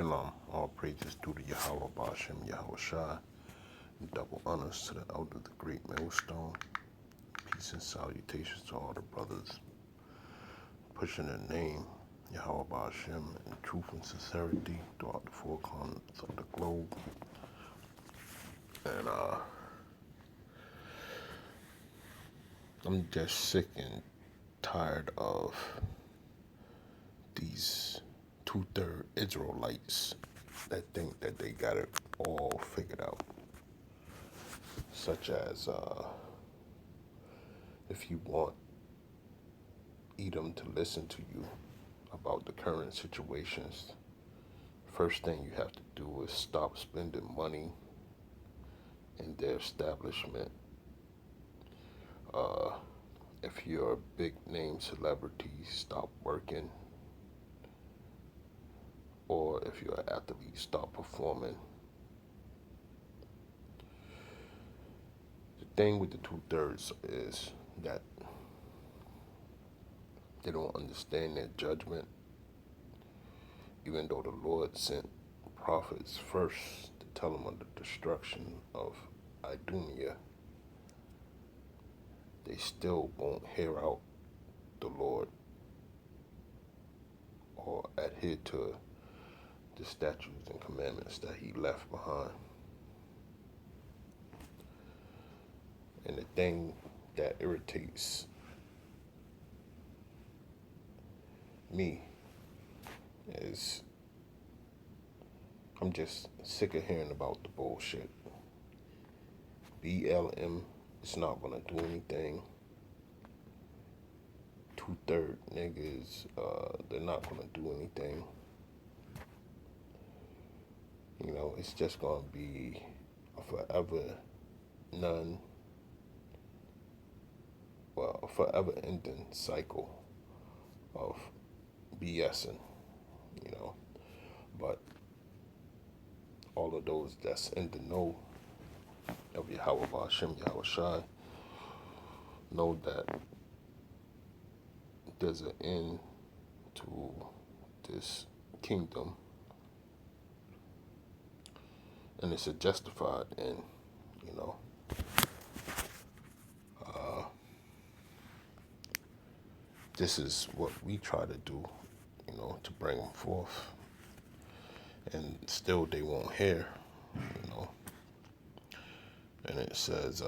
Shalom. All praises due to Yahweh Bashem, Yahweh Shai. Double honors to the elder, the great millstone. Peace and salutations to all the brothers pushing the name Yahweh Bashem in truth and sincerity throughout the four corners of the globe. And I'm just sick and tired of these two-third Israelites that think that they got it all figured out. Such as if you want Edom to listen to you about the current situations, first thing you have to do is stop spending money in their establishment. If you're a big name celebrity, stop working. Or if you're an athlete, stop performing. The thing with the two-thirds is that they don't understand their judgment, even though the Lord sent prophets first to tell them of the destruction of Idumea. They still won't hear out the Lord or adhere to the statutes and commandments that he left behind. And the thing that irritates me is I'm just sick of hearing about the bullshit. BLM is not gonna do anything. Two-third niggas, they're not gonna do anything. You know, it's just gonna be a forever ending cycle of BSing, you know. But all of those that's in the know of Yahweh Bashem, Yahweh Shai, know that there's an end to this kingdom, and it's a justified end, you know. This is what we try to do, you know, to bring them forth, and still they won't hear, you know. And it says,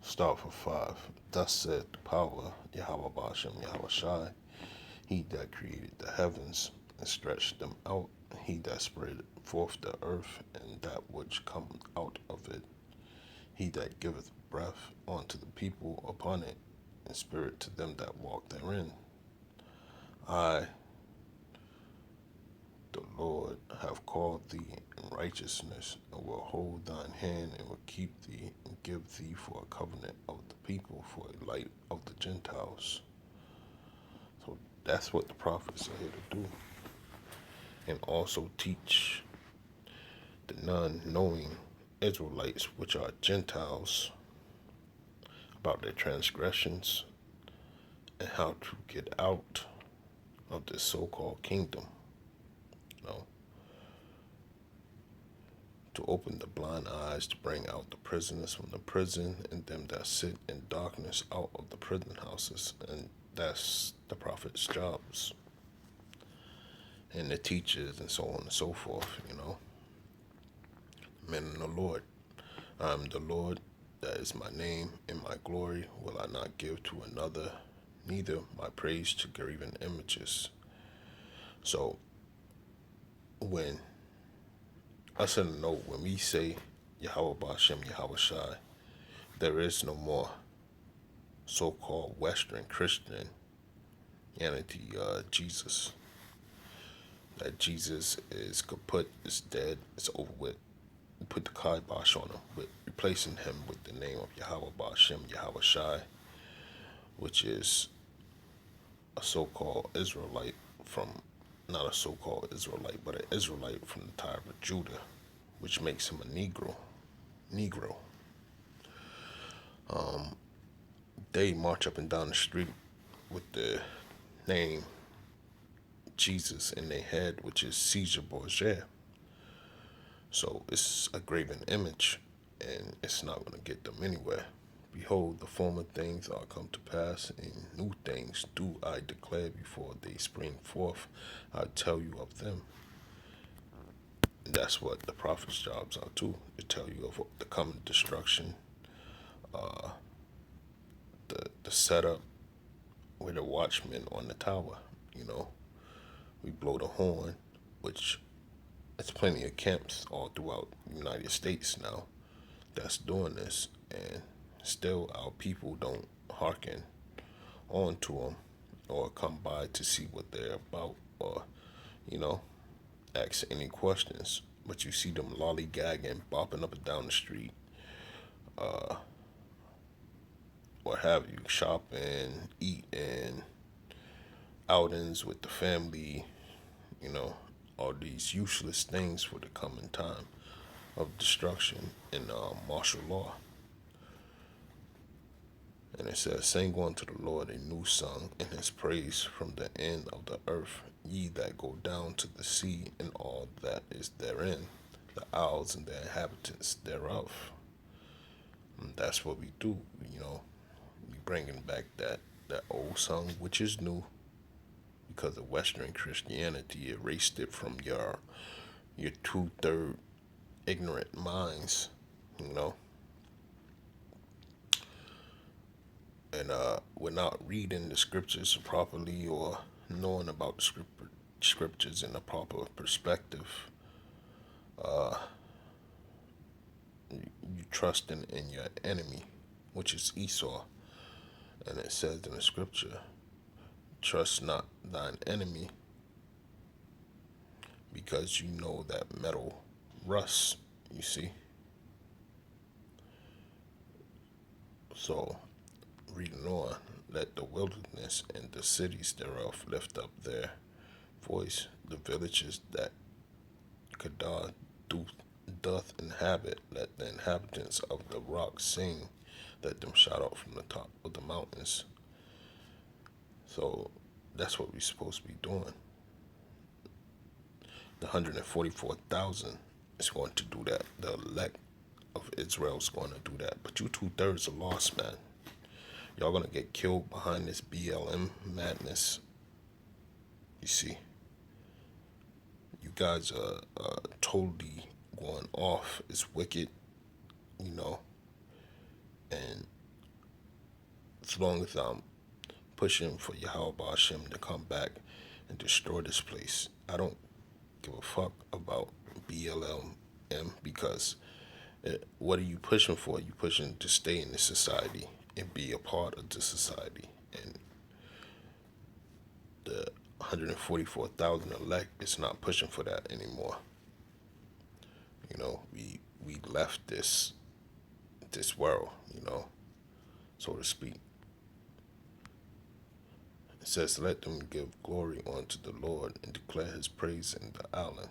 start for 5. Thus said the power, Yahweh Bashem, Yahweh Shai, he that created the heavens and stretched them out, he that spread forth the earth and that which come out of it, he that giveth breath unto the people upon it, and spirit to them that walk therein. I, the Lord, have called thee in righteousness, and will hold thine hand, and will keep thee, and give thee for a covenant of the people, for a light of the Gentiles. So that's what the prophets are here to do. And also teach the non-knowing Israelites, which are Gentiles, about their transgressions and how to get out of this so-called kingdom. You know, to open the blind eyes, to bring out the prisoners from the prison, and them that sit in darkness out of the prison houses. And that's the prophet's jobs, and the teachers, and so on and so forth, you know. Men in the Lord. I am the Lord, that is my name, and my glory will I not give to another, neither my praise to graven images. So when us in the know, when we say Yahweh Bashem, Yahweh Shai, there is no more so-called Western Christianity, Jesus. That Jesus is kaput, is dead, it's over with. Put the kibosh on him, but replacing him with the name of Yahweh Bashem, Yahweh Shai, which is a so-called Israelite from, not a so-called Israelite, but an Israelite from the tribe of Judah, which makes him a Negro. They march up and down the street with the name Jesus in their head, which is Caesar Borgia. So it's a graven image, and it's not going to get them anywhere. Behold, the former things are come to pass, and new things do I declare before they spring forth. I tell you of them. And that's what the prophet's jobs are too, to tell you of the coming destruction, the setup with the watchmen on the tower. You know, we blow the horn, which there's plenty of camps all throughout the United States now that's doing this, and still our people don't hearken on to them or come by to see what they're about, or you know, ask any questions. But you see them lollygagging, bopping up and down the street, what have you, shopping, eating, outings with the family, you know, all these useless things for the coming time of destruction in martial law. And it says, sing unto the Lord a new song, in his praise from the end of the earth, ye that go down to the sea, and all that is therein, the isles and the inhabitants thereof. And that's what we do, you know. We bringing back that old song, which is new, because of Western Christianity erased it from your 2/3 ignorant minds, you know. And we're not reading the scriptures properly or knowing about the scriptures in a proper perspective. You trusting in your enemy, which is Esau. And it says in the scripture, trust not thine enemy, because you know that metal rusts, you see. So, reading on, let the wilderness and the cities thereof lift up their voice, the villages that Kedar doth inhabit, let the inhabitants of the rocks sing, let them shout out from the top of the mountains. So that's what we're supposed to be doing. The 144,000 is going to do that. The elect of Israel is going to do that. But you 2/3 are lost, man. Y'all gonna get killed behind this BLM madness. You see, you guys are totally going off. It's wicked, you know. And as long as I'm pushing for Yahweh Hashem to come back and destroy this place, I don't give a fuck about BLM because what are you pushing for? You pushing to stay in this society and be a part of the society. And the 144,000 elect is not pushing for that anymore. You know, we left this world, you know, so to speak. It says, let them give glory unto the Lord and declare his praise in the island.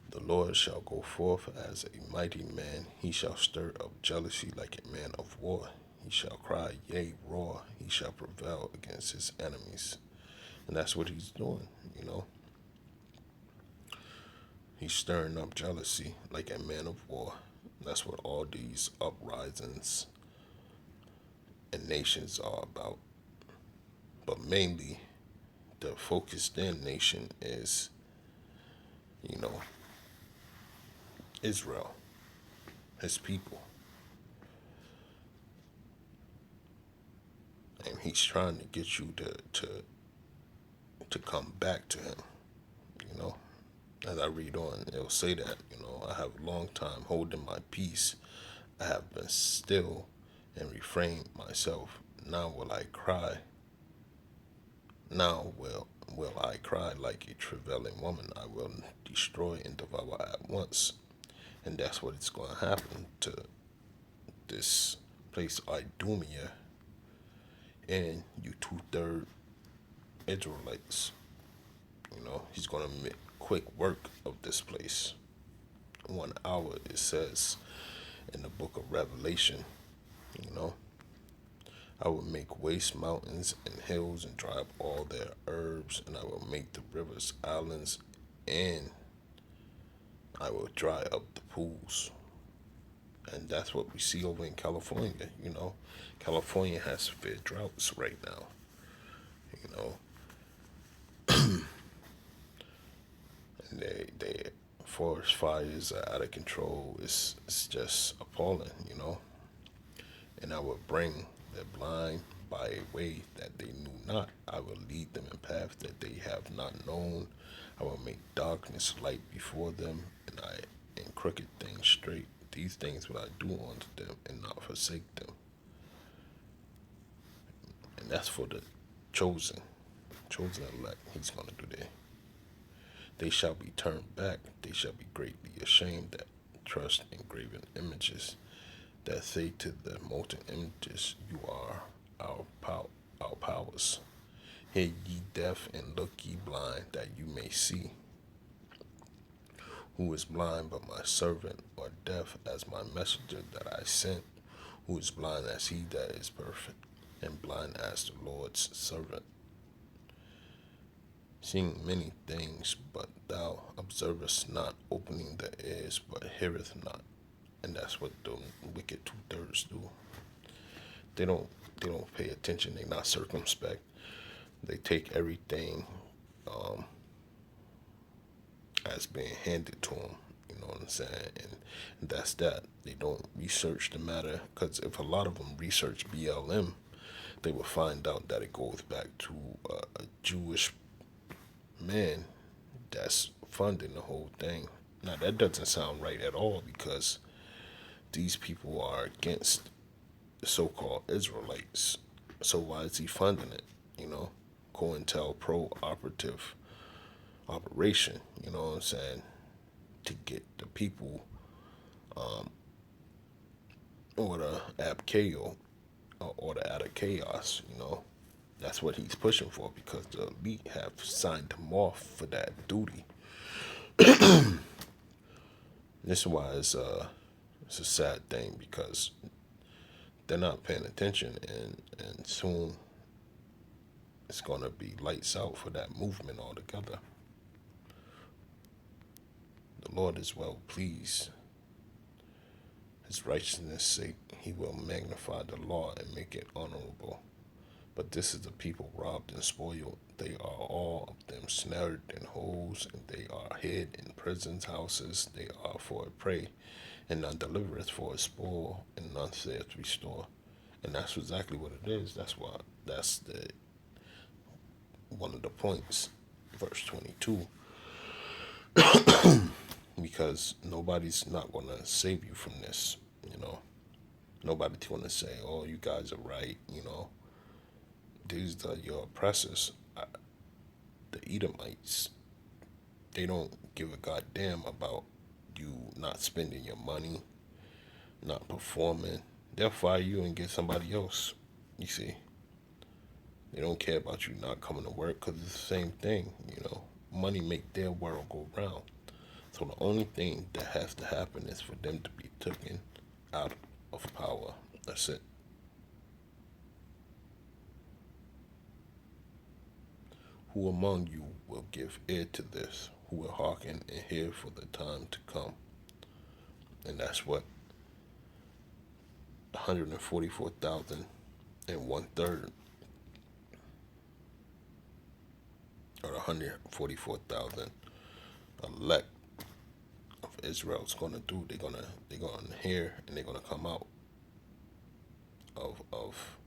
The Lord shall go forth as a mighty man. He shall stir up jealousy like a man of war. He shall cry, yea, roar. He shall prevail against his enemies. And that's what he's doing, you know. He's stirring up jealousy like a man of war. That's what all these uprisings and nations are about. But mainly, the focused in nation is, you know, Israel, his people. And he's trying to get you to come back to him, you know. As I read on, it'll say that, you know, I have a long time holding my peace. I have been still and refrained myself. Now will I cry. Now will I cry like a travailing woman. I will destroy and devour at once. And that's what it's going to happen to this place, Idumea, and you 2/3 Israelites. You know, he's going to make quick work of this place. 1 hour, it says in the book of Revelation, you know. I will make waste mountains and hills and dry up all their herbs, and I will make the rivers islands, and I will dry up the pools. And that's what we see over in California. California has severe droughts right now. You know, and they forest fires are out of control. It's just appalling. And I will bring the blind by a way that they knew not. I will lead them in paths that they have not known. I will make darkness light before them, and crooked things straight. These things will I do unto them, and not forsake them. And that's for the chosen, chosen elect. He's going to do that. They shall be turned back. They shall be greatly ashamed that trust in graven images, that say to the molten images, you are our powers. Hear ye deaf, and look ye blind, that you may see. Who is blind but my servant, or deaf as my messenger that I sent? Who is blind as he that is perfect, and blind as the Lord's servant? Seeing many things, but thou observest not, opening the ears, but heareth not. And that's what the wicked 2/3 do. They don't pay attention. They're not circumspect. They take everything as being handed to them. You know what I'm saying? And that's that. They don't research the matter, because if a lot of them research BLM, they will find out that it goes back to a Jewish man that's funding the whole thing. Now that doesn't sound right at all, because these people are against the so-called Israelites. So why is he funding it? COINTELPRO operative operation. You know what I'm saying? To get the people or the abkeo, or the out of chaos. That's what he's pushing for, because the elite have signed him off for that duty. This is why it's a sad thing, because they're not paying attention, and soon it's gonna be lights out for that movement altogether. The Lord is well pleased. His righteousness' sake, he will magnify the law and make it honorable. But this is the people robbed and spoiled. They are all of them snared in holes, and they are hid in prisons' houses. They are for a prey, and none delivereth, for a spoil, and none saith restore. And that's exactly what it is. That's the one of the points, verse 22. Because nobody's not gonna save you from this. Nobody's gonna say, "Oh, you guys are right." These are your oppressors. The Edomites. They don't give a goddamn about you not spending your money, not performing. They'll fire you and get somebody else. You see, they don't care about you not coming to work, because it's the same thing. Money make their world go round. So the only thing that has to happen is for them to be taken out of power. That's it. Who among you will give ear to this? Who will hearken and hear for the time to come? And that's what 144,000 and 1/3, or 144,000 elect of Israel is going to do. They're gonna hear, and they're gonna come out of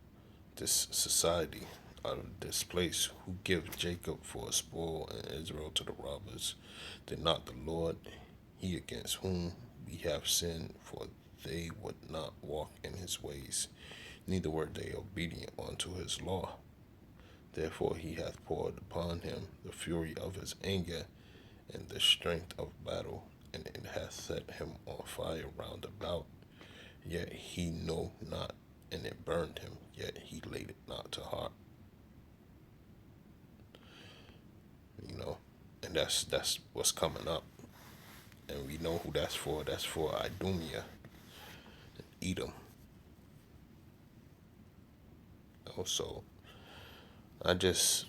this society, out of this place, who give Jacob for a spoil and Israel to the robbers. Did not the Lord, he against whom we have sinned, for they would not walk in his ways, neither were they obedient unto his law. Therefore he hath poured upon him the fury of his anger, and the strength of battle, and it hath set him on fire round about. Yet he know not, and it burned him, yet he laid it not to heart. And that's what's coming up. And we know who that's for. That's for Idumea, Edom. So I just,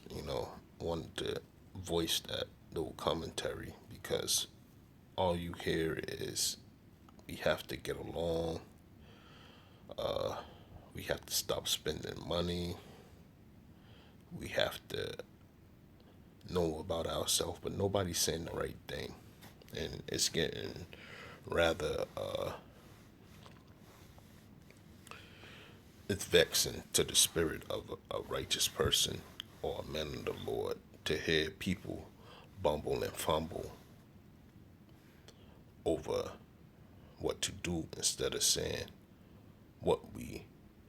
wanted to voice that little commentary because all you hear is we have to get along, we have to stop spending money, we have to know about ourselves, but nobody's saying the right thing. And it's getting rather, it's vexing to the spirit of a righteous person or a man of the Lord to hear people bumble and fumble over what to do instead of saying what we,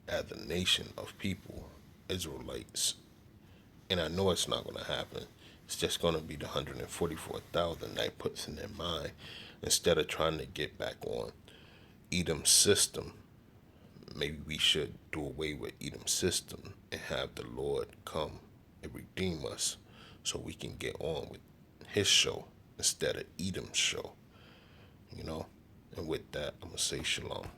as a nation of people, Israelites, and I know it's not going to happen. It's just going to be the 144,000 that puts in their mind instead of trying to get back on Edom's system. Maybe we should do away with Edom's system and have the Lord come and redeem us so we can get on with his show instead of Edom's show, you know? And with that, I'm going to say shalom.